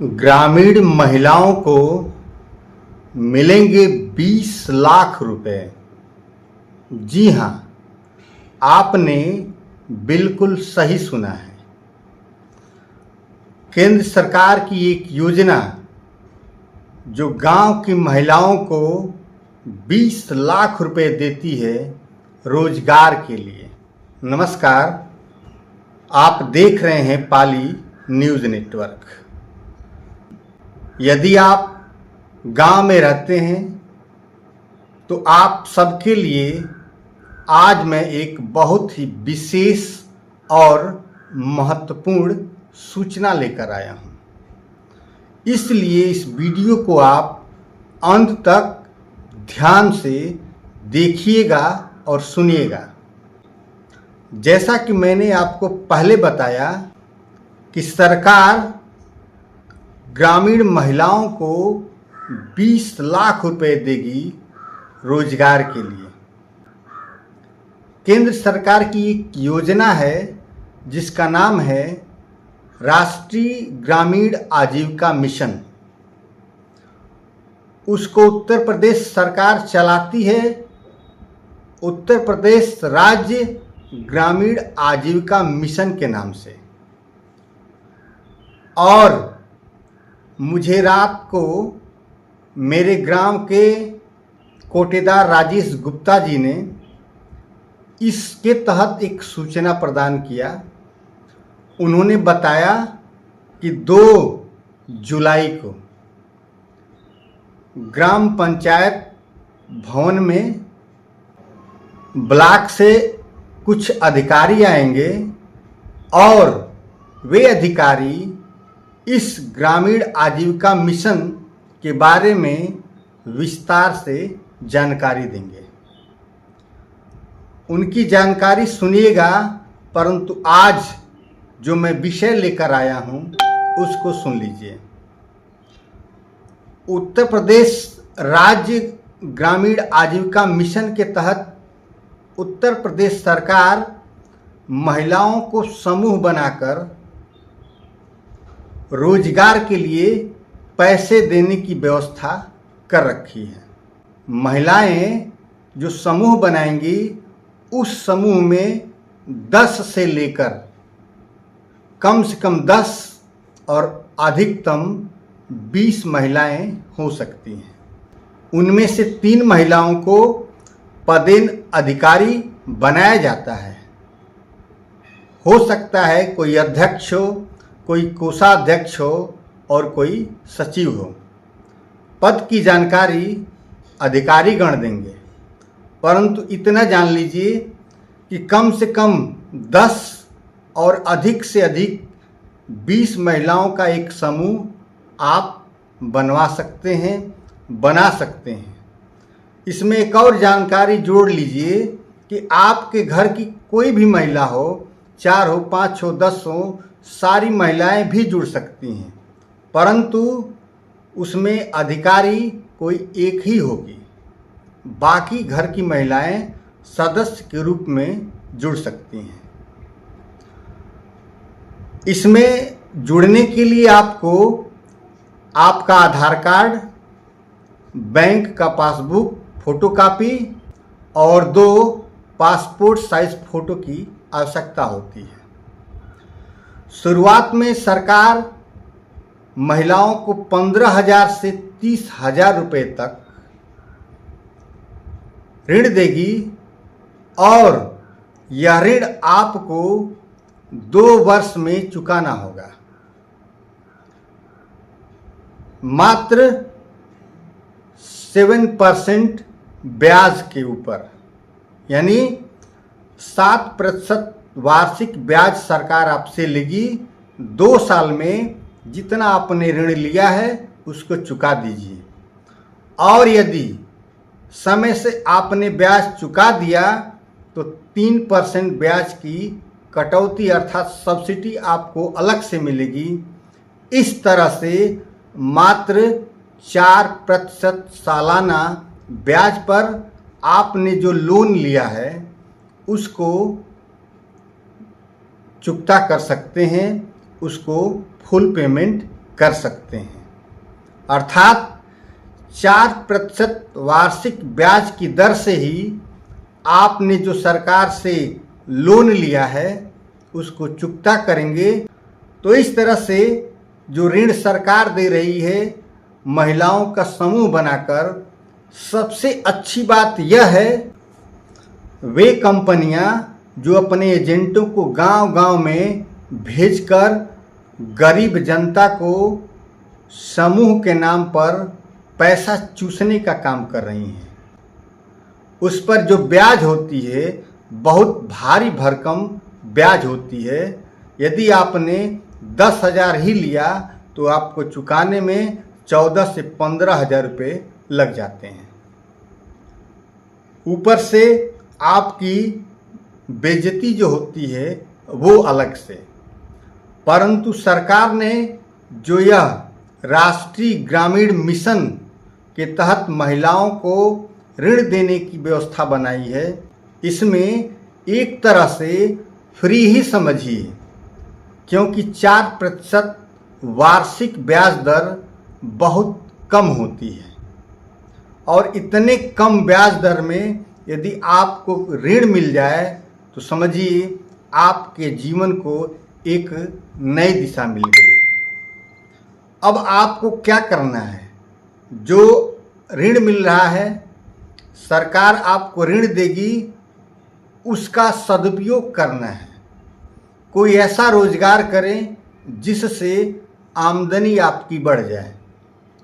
ग्रामीण महिलाओं को मिलेंगे 20 लाख रुपए। जी हाँ, आपने बिल्कुल सही सुना है। केंद्र सरकार की एक योजना जो गांव की महिलाओं को 20 लाख रुपए देती है रोजगार के लिए। नमस्कार, आप देख रहे हैं पाली न्यूज़ नेटवर्क। यदि आप गांव में रहते हैं तो आप सबके लिए आज मैं एक बहुत ही विशेष और महत्वपूर्ण सूचना लेकर आया हूं। इसलिए इस वीडियो को आप अंत तक ध्यान से देखिएगा और सुनिएगा। जैसा कि मैंने आपको पहले बताया कि सरकार ग्रामीण महिलाओं को 20 लाख रुपए देगी रोजगार के लिए। केंद्र सरकार की एक योजना है जिसका नाम है राष्ट्रीय ग्रामीण आजीविका मिशन। उसको उत्तर प्रदेश सरकार चलाती है। उत्तर प्रदेश राज्य ग्रामीण आजीविका मिशन के नाम से। और मुझे रात को मेरे ग्राम के कोटेदार राजेश गुप्ता जी ने इसके तहत एक सूचना प्रदान किया। उन्होंने बताया कि 2 जुलाई को ग्राम पंचायत भवन में ब्लॉक से कुछ अधिकारी आएंगे और वे अधिकारी इस ग्रामीण आजीविका मिशन के बारे में विस्तार से जानकारी देंगे। उनकी जानकारी सुनिएगा, परंतु आज जो मैं विषय लेकर आया हूं उसको सुन लीजिए। उत्तर प्रदेश राज्य ग्रामीण आजीविका मिशन के तहत उत्तर प्रदेश सरकार महिलाओं को समूह बनाकर रोजगार के लिए पैसे देने की व्यवस्था कर रखी है। महिलाएं जो समूह बनाएंगी उस समूह में 10 से लेकर कम से कम 10 और अधिकतम 20 महिलाएं हो सकती हैं। उनमें से 3 महिलाओं को पदेन अधिकारी बनाया जाता है। हो सकता है कोई अध्यक्ष हो, कोई कोषाध्यक्ष हो और कोई सचिव हो। पद की जानकारी अधिकारी गण देंगे, परंतु इतना जान लीजिए कि कम से कम 10 और अधिक से अधिक 20 महिलाओं का एक समूह आप बनवा सकते हैं, बना सकते हैं। इसमें एक और जानकारी जोड़ लीजिए कि आपके घर की कोई भी महिला हो, 4 हो, 5 हो, 10 हो, सारी महिलाएं भी जुड़ सकती हैं, परंतु उसमें अधिकारी कोई एक ही होगी। बाकी घर की महिलाएं सदस्य के रूप में जुड़ सकती हैं। इसमें जुड़ने के लिए आपको आपका आधार कार्ड, बैंक का पासबुक फोटोकॉपी और 2 पासपोर्ट साइज फोटो की आवश्यकता होती है। शुरुआत में सरकार महिलाओं को 15,000 से 30,000 रुपये तक ऋण देगी और यह ऋण आपको 2 वर्ष में चुकाना होगा। मात्र 7% ब्याज के ऊपर, यानी 7% वार्षिक ब्याज सरकार आपसे लेगी। 2 साल में जितना आपने ऋण लिया है उसको चुका दीजिए। और यदि समय से आपने ब्याज चुका दिया तो 3% ब्याज की कटौती अर्थात सब्सिडी आपको अलग से मिलेगी। इस तरह से मात्र 4% सालाना ब्याज पर आपने जो लोन लिया है उसको चुकता कर सकते हैं, उसको फुल पेमेंट कर सकते हैं। अर्थात 4% वार्षिक ब्याज की दर से ही आपने जो सरकार से लोन लिया है उसको चुकता करेंगे। तो इस तरह से जो ऋण सरकार दे रही है महिलाओं का समूह बनाकर, सबसे अच्छी बात यह है वे कंपनियां जो अपने एजेंटों को गांव-गांव में भेजकर गरीब जनता को समूह के नाम पर पैसा चूसने का काम कर रही हैं। उस पर जो ब्याज होती है बहुत भारी भरकम ब्याज होती है। यदि आपने 10,000 ही लिया तो आपको चुकाने में 14 से 15,000 रुपये लग जाते हैं। ऊपर से आपकी बेइज्जती जो होती है वो अलग से। परंतु सरकार ने जो यह राष्ट्रीय ग्रामीण मिशन के तहत महिलाओं को ऋण देने की व्यवस्था बनाई है, इसमें एक तरह से फ्री ही समझिए, क्योंकि 4% वार्षिक ब्याज दर बहुत कम होती है और इतने कम ब्याज दर में यदि आपको ऋण मिल जाए तो समझिए आपके जीवन को एक नई दिशा मिल गई। अब आपको क्या करना है? जो ऋण मिल रहा है, सरकार आपको ऋण देगी, उसका सदुपयोग करना है। कोई ऐसा रोजगार करें जिससे आमदनी आपकी बढ़ जाए।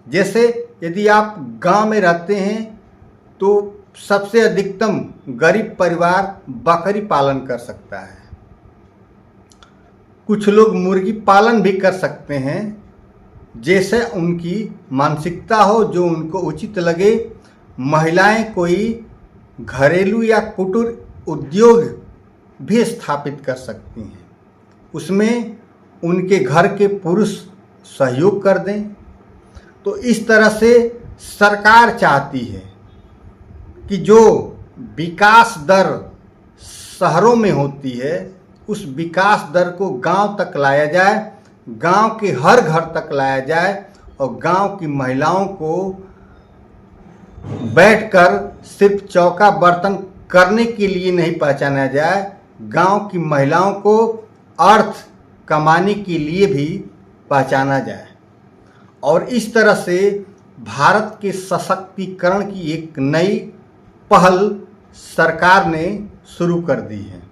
जैसे यदि आप गांव में रहते हैं तो सबसे अधिकतम गरीब परिवार बकरी पालन कर सकता है। कुछ लोग मुर्गी पालन भी कर सकते हैं, जैसे उनकी मानसिकता हो, जो उनको उचित लगे। महिलाएं कोई घरेलू या कुटीर उद्योग भी स्थापित कर सकती हैं, उसमें उनके घर के पुरुष सहयोग कर दें। तो इस तरह से सरकार चाहती है कि जो विकास दर शहरों में होती है उस विकास दर को गांव तक लाया जाए, गांव के हर घर तक लाया जाए और गांव की महिलाओं को बैठकर सिर्फ चौका बर्तन करने के लिए नहीं पहचाना जाए, गांव की महिलाओं को अर्थ कमाने के लिए भी पहचाना जाए। और इस तरह से भारत के सशक्तिकरण की एक नई पहल सरकार ने शुरू कर दी है।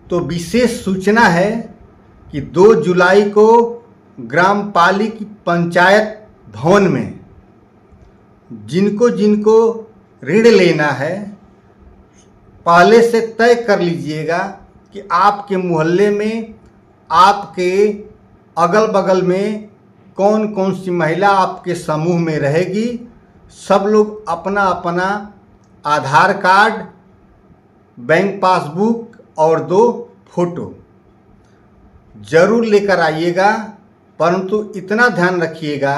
तो विशेष सूचना है कि 2 जुलाई को ग्राम पाली की पंचायत भवन में जिनको जिनको ऋण लेना है पहले से तय कर लीजिएगा कि आपके मोहल्ले में, आपके अगल बगल में कौन कौन सी महिला आपके समूह में रहेगी। सब लोग अपना अपना आधार कार्ड, बैंक पासबुक और 2 फोटो जरूर लेकर आइएगा। परंतु इतना ध्यान रखिएगा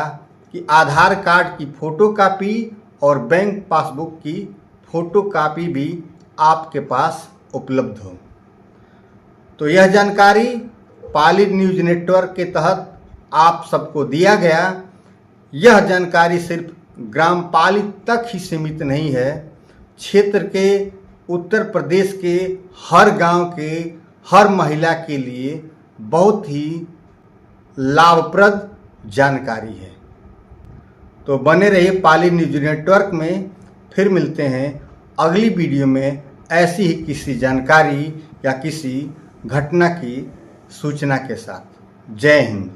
कि आधार कार्ड की फ़ोटो कापी और बैंक पासबुक की फ़ोटो कापी भी आपके पास उपलब्ध हो। तो यह जानकारी पाली न्यूज़ नेटवर्क के तहत आप सबको दिया गया। यह जानकारी सिर्फ ग्राम पाली तक ही सीमित नहीं है, क्षेत्र के, उत्तर प्रदेश के हर गांव के हर महिला के लिए बहुत ही लाभप्रद जानकारी है। तो बने रहिए पाली न्यूज़ नेटवर्क में। फिर मिलते हैं अगली वीडियो में ऐसी ही किसी जानकारी या किसी घटना की सूचना के साथ। जय हिंद।